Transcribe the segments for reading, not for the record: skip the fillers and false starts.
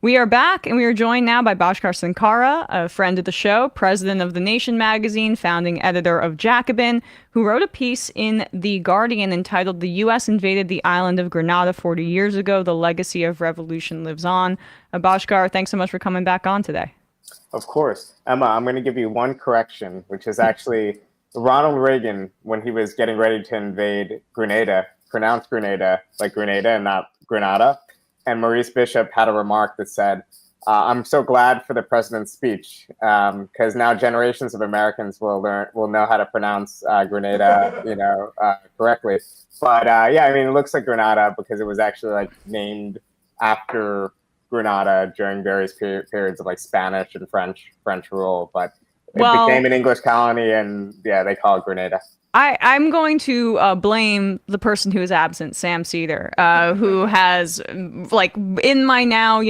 We are back, and we are joined now by Bhaskar Sunkara, a friend of the show, president of The Nation magazine, founding editor of Jacobin, who wrote a piece in The Guardian entitled "The U.S. Invaded the Island of Grenada 40 Years Ago. The Legacy of Revolution Lives On." Bhaskar, thanks so much for coming back on today. Of course. Emma, I'm going to give you one correction, which is actually Ronald Reagan, when he was getting ready to invade Grenada, pronounced Grenada like Grenada and not Grenada. And Maurice Bishop had a remark that said, "I'm so glad for the president's speech, because now generations of Americans will know how to pronounce Grenada, correctly." But yeah, I mean, it looks like Grenada because it was actually like named after Grenada during various periods of like Spanish and French rule. But it became an English colony, and yeah, they call it Grenada. I'm going to blame the person who is absent, Sam Seder, who has, like, in my now,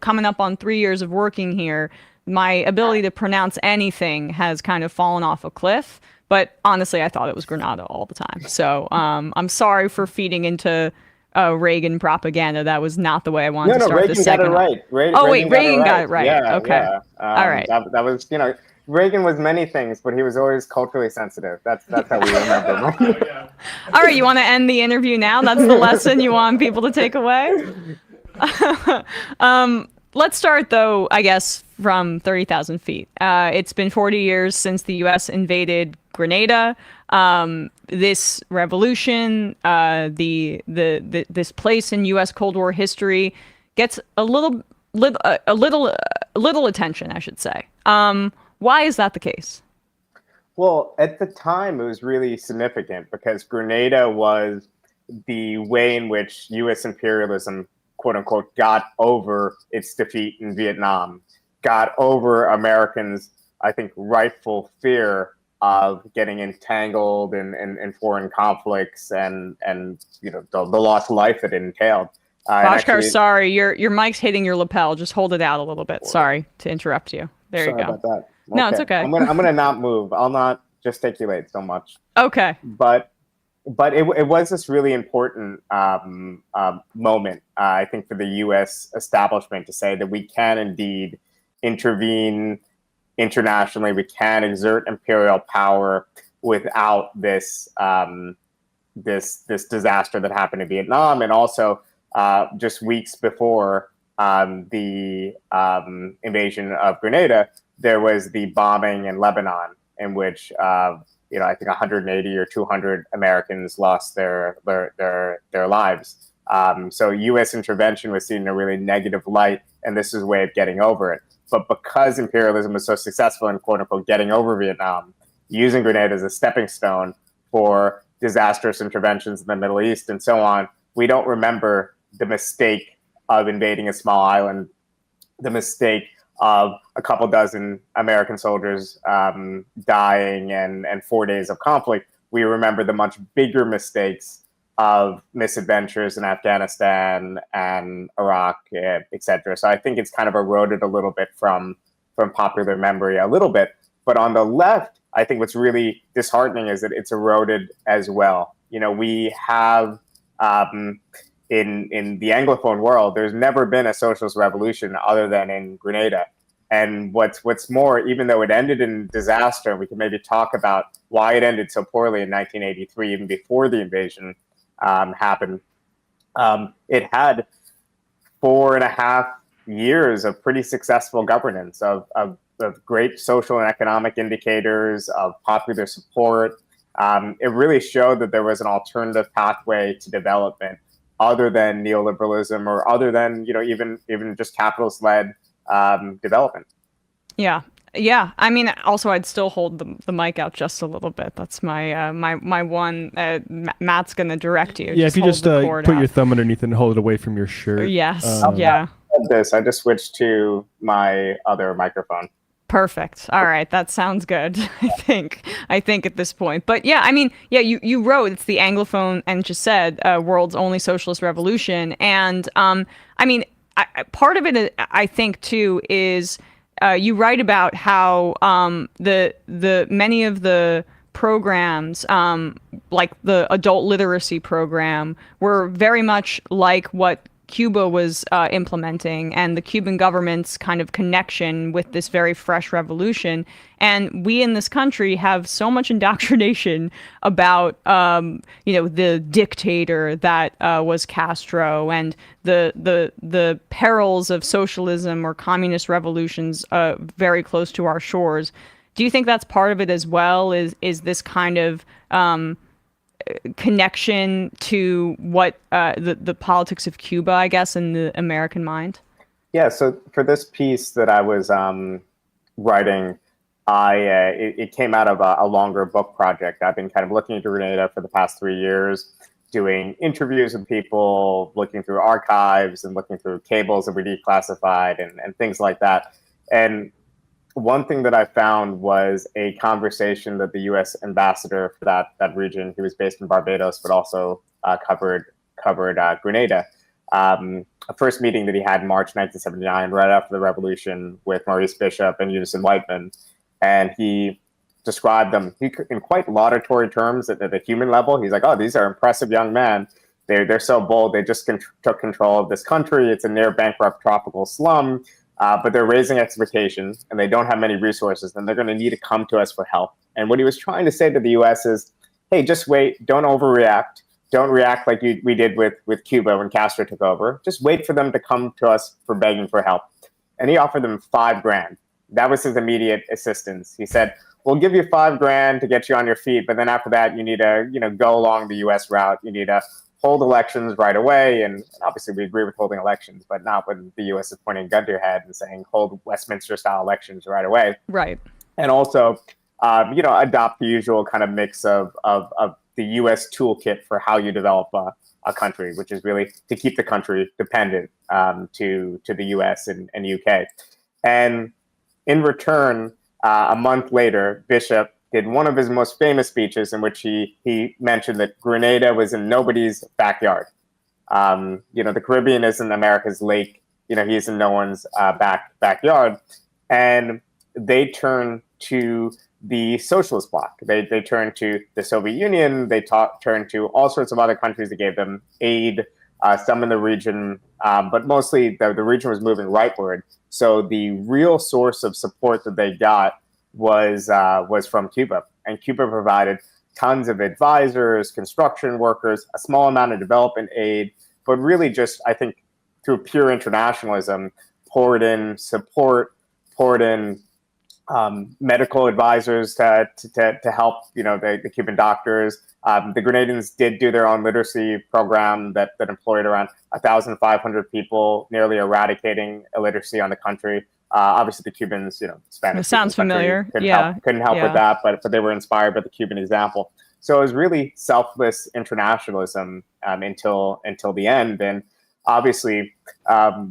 coming up on 3 years of working here, my ability to pronounce anything has kind of fallen off a cliff. But honestly, I thought it was Grenada all the time. So I'm sorry for feeding into Reagan propaganda. That was not the way I wanted to start this segment. No, Reagan got it right. Reagan got it right. Yeah, okay. Yeah. All right. That was, Reagan was many things, but he was always culturally sensitive. That's how we remember him. All right, you want to end the interview now? That's the lesson you want people to take away? Let's start, though, I guess, from 30,000 feet. It's been 40 years since the U.S. invaded Grenada. This revolution, this place in U.S. Cold War history gets a little attention, I should say. Why is that the case? Well, at the time, it was really significant because Grenada was the way in which U.S. imperialism, quote unquote, got over its defeat in Vietnam, got over Americans, I think, rightful fear of getting entangled in foreign conflicts and the lost life that it entailed. Bhaskar, sorry, your mic's hitting your lapel. Just hold it out a little bit. Sorry to interrupt you. There you go. Sorry about that. Okay. No, it's okay. I'm gonna not move. I'll not gesticulate so much. Okay. But it was this really important moment, I think, for the U.S. establishment to say that we can indeed intervene internationally. We can exert imperial power without this disaster that happened in Vietnam, and also just weeks before the invasion of Grenada, there was the bombing in Lebanon, in which I think 180 or 200 Americans lost their lives. So U.S. intervention was seen in a really negative light, and this is a way of getting over it. But because imperialism was so successful in, quote unquote, getting over Vietnam, using Grenada as a stepping stone for disastrous interventions in the Middle East and so on, we don't remember the mistake of invading a small island, the mistake of a couple dozen American soldiers dying and 4 days of conflict. We remember the much bigger mistakes of misadventures in Afghanistan and Iraq, etc. So I think it's kind of eroded a little bit from popular memory a little bit. But on the left, I think what's really disheartening is that it's eroded as well. We have in the anglophone world, there's never been a socialist revolution other than in Grenada. And what's more, even though it ended in disaster, we can maybe talk about why it ended so poorly in 1983, even before the invasion happened. It had 4.5 years of pretty successful governance, of great social and economic indicators, of popular support. It really showed that there was an alternative pathway to development other than neoliberalism or other than, even just capitalist-led development. Yeah. I mean, also, I'd still hold the mic out just a little bit. That's my my one. Matt's gonna direct you. Yeah, if you just put your thumb underneath it and hold it away from your shirt. Yes. Yeah. I just switched to my other microphone. Perfect. All right, that sounds good. I think at this point, but yeah, I mean, yeah, you wrote it's the anglophone and just said world's only socialist revolution, and I mean, part of it, I think too, is you write about how the many of the programs, like the adult literacy program, were very much like what Cuba was implementing and the Cuban government's kind of connection with this very fresh revolution. And we in this country have so much indoctrination about, the dictator that was Castro and the perils of socialism or communist revolutions very close to our shores. Do you think that's part of it as well? Is this kind of connection to what the politics of Cuba, I guess, in the American mind? Yeah. So for this piece that I was writing, it came out of a longer book project. I've been kind of looking into Grenada for the past 3 years, doing interviews with people, looking through archives and looking through cables that we declassified and things like that. And one thing that I found was a conversation that the U.S. ambassador for that region, he was based in Barbados, but also covered Grenada. A first meeting that he had in March 1979, right after the revolution, with Maurice Bishop and Eunice Whiteman, and he described them in quite laudatory terms at the human level. He's like, "Oh, these are impressive young men. They're so bold. They just took control of this country. It's a near bankrupt tropical slum." But they're raising expectations and they don't have many resources and they're going to need to come to us for help. And what he was trying to say to the U.S. is, hey, just wait. Don't overreact. Don't react like we did with Cuba when Castro took over. Just wait for them to come to us for begging for help. And he offered them $5,000. That was his immediate assistance. He said, we'll give you $5,000 to get you on your feet. But then after that, you need to go along the U.S. route. You need to hold elections right away. And obviously we agree with holding elections, but not when the U.S. is pointing a gun to your head and saying, hold Westminster-style elections right away. Right. And also, adopt the usual kind of mix of the U.S. toolkit for how you develop a country, which is really to keep the country dependent to the U.S. and UK. And in return, a month later, Bishop did one of his most famous speeches in which he mentioned that Grenada was in nobody's backyard. The Caribbean isn't America's lake. He's in no one's backyard. And they turned to the socialist bloc. They turned to the Soviet Union. They turned to all sorts of other countries that gave them aid, some in the region, but mostly the region was moving rightward. So the real source of support that they got was from Cuba, and Cuba provided tons of advisors, construction workers, a small amount of development aid, but really just, I think, through pure internationalism, poured in support, poured in medical advisors to help, the Cuban doctors. The Grenadans did do their own literacy program that employed around 1,500 people, nearly eradicating illiteracy on the country. Obviously, the Cubans, Spanish. It sounds familiar. Couldn't help with that, but they were inspired by the Cuban example. So it was really selfless internationalism until the end. And obviously,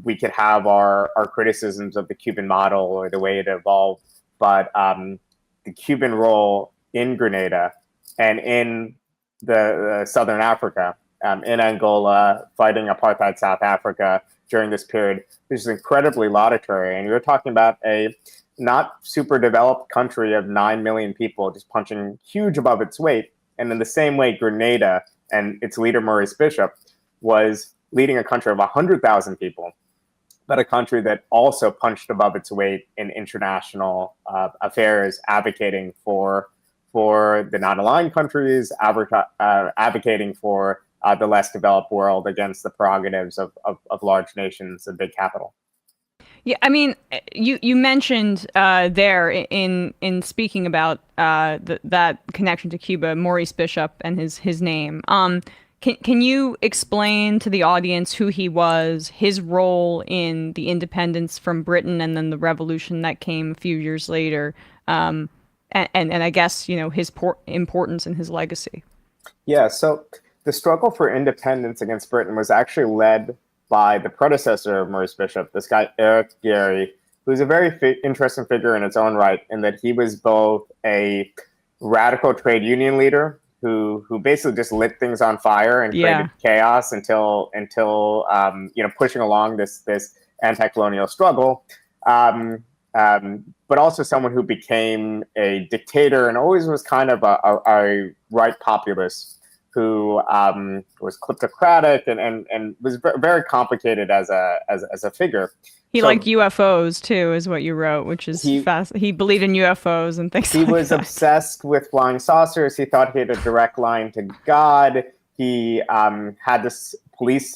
we could have our criticisms of the Cuban model or the way it evolved, but the Cuban role in Grenada and in the Southern Africa, in Angola, fighting apartheid South Africa during this period, this is incredibly laudatory. And you're talking about a not super developed country of 9 million people just punching huge above its weight. And in the same way, Grenada and its leader, Maurice Bishop, was leading a country of 100,000 people, but a country that also punched above its weight in international affairs, advocating for the non-aligned countries, advocating for the less developed world against the prerogatives of large nations and big capital. Yeah, I mean, you mentioned there in speaking about that connection to Cuba, Maurice Bishop and his name. Can you explain to the audience who he was, his role in the independence from Britain, and then the revolution that came a few years later, and I guess his importance and his legacy? Yeah, so the struggle for independence against Britain was actually led by the predecessor of Maurice Bishop, this guy Eric Gairy, who's a very interesting figure in its own right, in that he was both a radical trade union leader who basically just lit things on fire and created chaos until pushing along this anti-colonial struggle, but also someone who became a dictator and always was kind of a right populist. who was kleptocratic and was very complicated as a figure. He liked UFOs too, is what you wrote, which is fast. He believed in UFOs and things like that. He was obsessed with flying saucers. He thought he had a direct line to God. He had this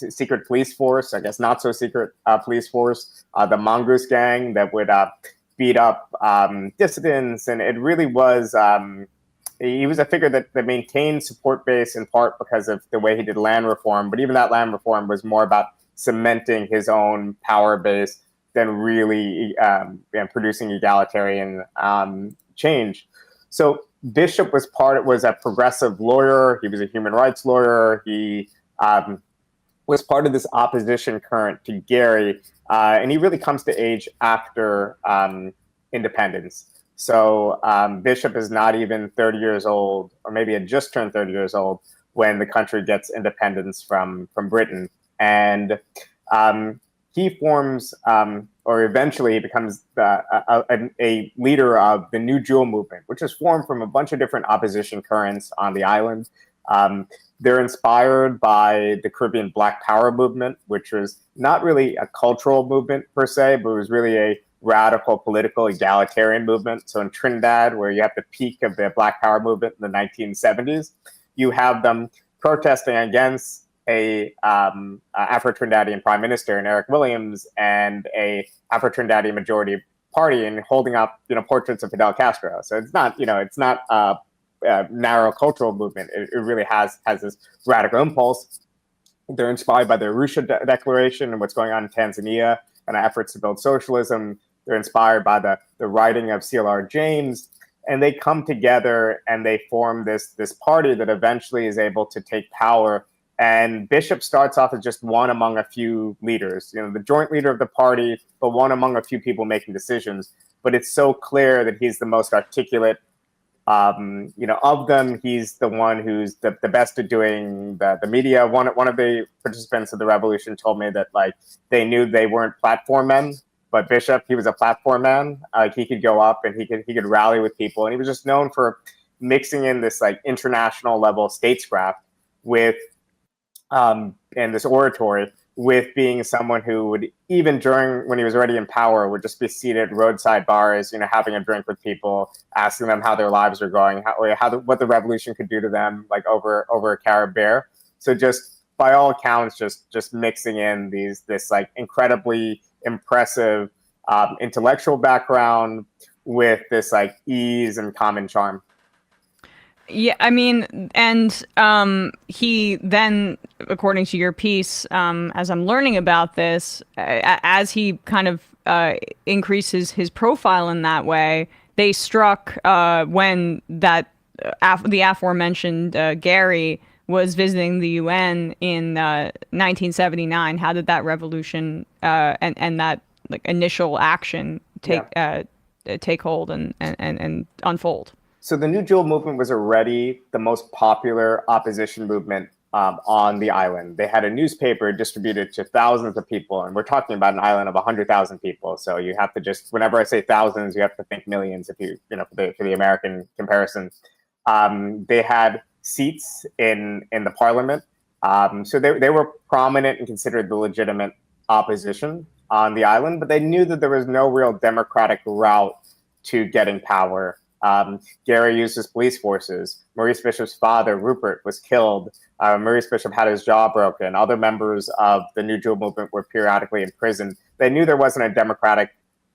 secret police force, I guess not so secret police force, the Mongoose Gang, that would beat up dissidents. And it really was, he was a figure that maintained support base in part because of the way he did land reform. But even that land reform was more about cementing his own power base than really producing egalitarian change. So Bishop was a progressive lawyer. He was a human rights lawyer. He was part of this opposition current to Gairy, and he really comes to age after independence. So Bishop is not even 30 years old, or maybe had just turned 30 years old when the country gets independence from Britain. And he forms, or eventually he becomes a leader of the New Jewel movement, which is formed from a bunch of different opposition currents on the island. They're inspired by the Caribbean Black Power movement, which was not really a cultural movement per se, but it was really a radical political egalitarian movement. So in Trinidad, where you have the peak of the Black Power movement in the 1970s, you have them protesting against a Afro-Trinidadian prime minister in Eric Williams and a Afro-Trinidadian majority party, and holding up portraits of Fidel Castro. So it's not a narrow cultural movement. It really has this radical impulse. They're inspired by the Arusha Declaration and what's going on in Tanzania and efforts to build socialism. They're inspired by the writing of C.L.R. James, and they come together and they form this party that eventually is able to take power. And Bishop starts off as just one among a few leaders, the joint leader of the party, but one among a few people making decisions. But it's so clear that he's the most articulate, of them. He's the one who's the best at doing the media. One of the participants of the revolution told me that they knew they weren't platform men, but Bishop, he was a platform man. He could go up and he could rally with people, and he was just known for mixing in this international level statecraft with and this oratory, with being someone who would, even when he was already in power, would just be seated at roadside bars, having a drink with people, asking them how their lives are going, what the revolution could do to them, over a carrot beer. So just by all accounts, just mixing in this incredibly impressive intellectual background with this ease and common charm. Yeah, I mean, and he then, according to your piece, as I'm learning about this, as he kind of increases his profile in that way, they struck when the aforementioned Gairy was visiting the UN in 1979. How did that revolution and that initial action take hold and unfold? So the New Jewel movement was already the most popular opposition movement on the island. They had a newspaper distributed to thousands of people, and we're talking about an island of 100,000 people. So you have to whenever I say thousands, you have to think millions if for the American comparison. They had seats in the parliament. So they were prominent and considered the legitimate opposition on the island, but they knew that there was no real democratic route to getting power. Gairy used his police forces. Maurice Bishop's father, Rupert, was killed. Maurice Bishop had his jaw broken. Other members of the New Jewel movement were periodically imprisoned. They knew there wasn't a democratic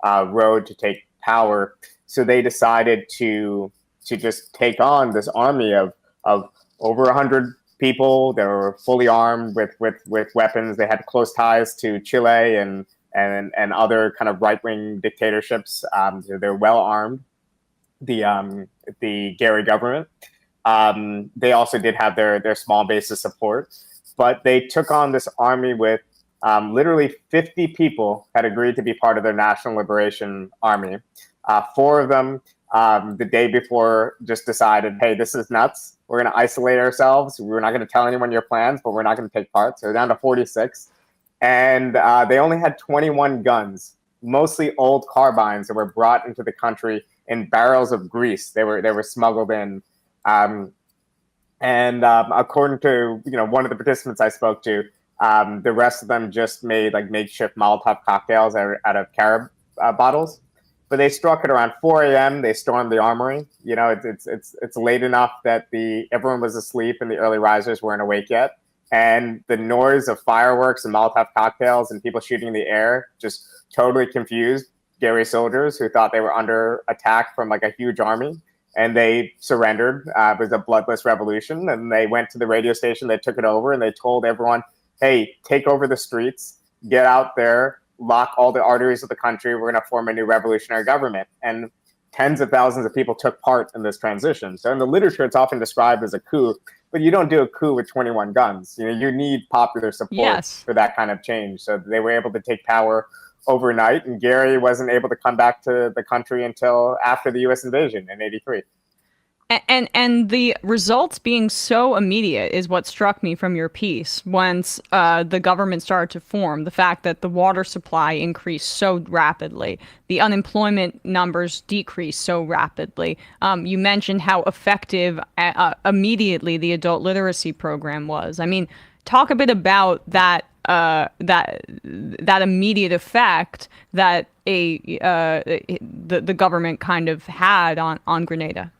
road to take power, so they decided to just take on this army of over 100 people. They were fully armed with weapons. They had close ties to Chile and other kind of right-wing dictatorships. They're well armed. The Gairy government. They also did have their small base of support, but they took on this army with literally 50 people had agreed to be part of their National Liberation Army. 4 of them the day before just decided, hey, this is nuts. We're going to isolate ourselves. We're not going to tell anyone your plans, but we're not going to take part. So they're down to 46. And they only had 21 guns, mostly old carbines that were brought into the country in barrels of grease. They were smuggled in. And according to one of the participants I spoke to, the rest of them just made like makeshift Molotov cocktails out of carob bottles. But they struck at around 4 a.m. They stormed the armory. It's late enough that everyone was asleep and the early risers weren't awake yet. And the noise of fireworks and Molotov cocktails and people shooting in the air just totally confused Gairy soldiers who thought they were under attack from like a huge army. And they surrendered. It was a bloodless revolution. And they went to the radio station, they took it over, and they told everyone, hey, take over the streets, get out there, lock all the arteries of the country. We're going to form a new revolutionary government. And tens of thousands of people took part in this transition. So in the literature, it's often described as a coup, but you don't do a coup with 21 guns. You need popular support for that kind of change. So they were able to take power overnight, and Gairy wasn't able to come back to the country until after the U.S. invasion in '83. And the results being so immediate is what struck me from your piece. Once the government started to form, the fact that the water supply increased so rapidly, the unemployment numbers decreased so rapidly. You mentioned how effective immediately the adult literacy program was. I mean, talk a bit about that immediate effect that the government kind of had on Grenada.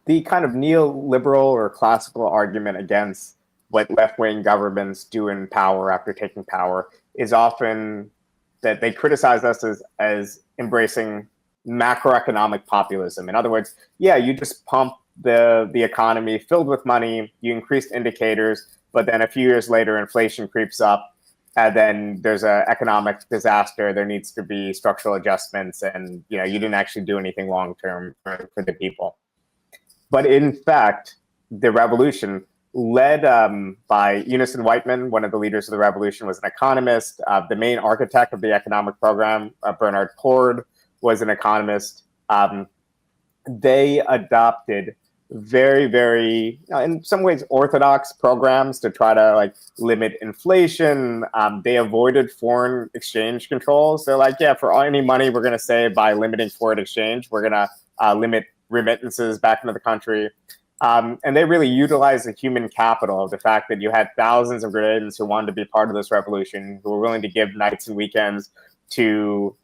The kind of neoliberal or classical argument against what left-wing governments do in power after taking power is often that they criticize us as embracing macroeconomic populism. In other words, you just pump the economy filled with money, you increase indicators, but then a few years later, inflation creeps up, and then there's an economic disaster. There needs to be structural adjustments, and you didn't actually do anything long-term for the people. But in fact, the revolution, led by Eunice Whiteman, one of the leaders of the revolution, was an economist. The main architect of the economic program, Bernard Cord, was an economist. They adopted very, very, in some ways, orthodox programs to try to limit inflation. They avoided foreign exchange controls. They're like, for any money we're going to save by limiting foreign exchange, we're going to limit remittances back into the country. And they really utilized the human capital, the fact that you had thousands of Grenadans who wanted to be part of this revolution, who were willing to give nights and weekends to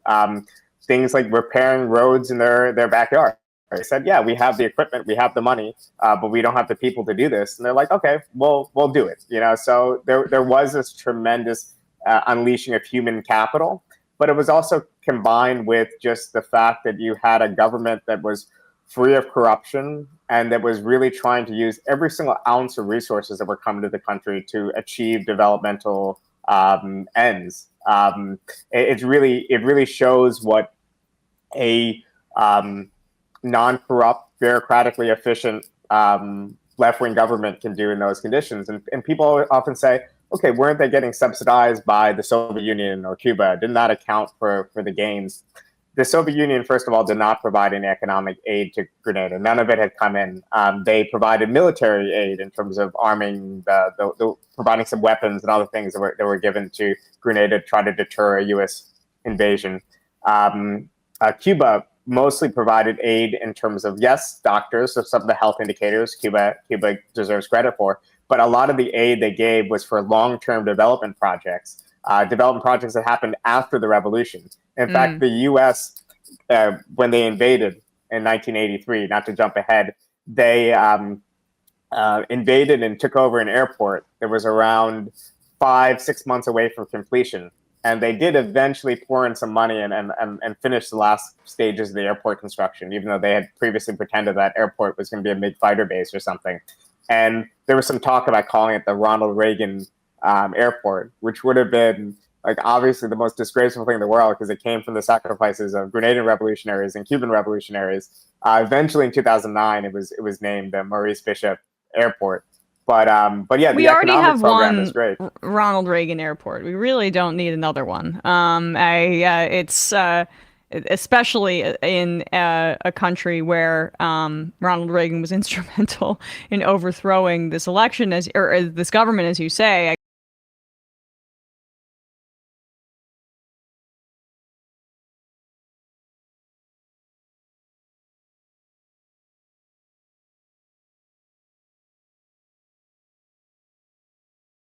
things like repairing roads in their backyard. They said, we have the equipment, we have the money, but we don't have the people to do this. And they're like, okay, we'll do it. So there was this tremendous unleashing of human capital, but it was also combined with just the fact that you had a government that was free of corruption and that was really trying to use every single ounce of resources that were coming to the country to achieve developmental ends. It really shows what a non-corrupt, bureaucratically efficient left-wing government can do in those conditions. And people often say, okay, weren't they getting subsidized by the Soviet Union or Cuba? Didn't that account for the gains? The Soviet Union, first of all, did not provide any economic aid to Grenada. None of it had come in. They provided military aid in terms of arming, providing some weapons and other things that were given to Grenada to try to deter a U.S. invasion. Cuba mostly provided aid in terms of, doctors, so some of the health indicators Cuba deserves credit for, but a lot of the aid they gave was for long-term development projects that happened after the revolution. In fact, the U.S., when they invaded in 1983, not to jump ahead, they invaded and took over an airport that was around 5-6 months away from completion. And they did eventually pour in some money and finish the last stages of the airport construction, even though they had previously pretended that airport was going to be a mid-fighter base or something. And there was some talk about calling it the Ronald Reagan airport, which would have been obviously the most disgraceful thing in the world because it came from the sacrifices of Grenadian revolutionaries and Cuban revolutionaries. Eventually, in 2009, it was named the Maurice Bishop Airport. But yeah, we the already economic have program one is great. Ronald Reagan Airport. We really don't need another one. It's especially in a country where Ronald Reagan was instrumental in overthrowing this election, or this government, as you say.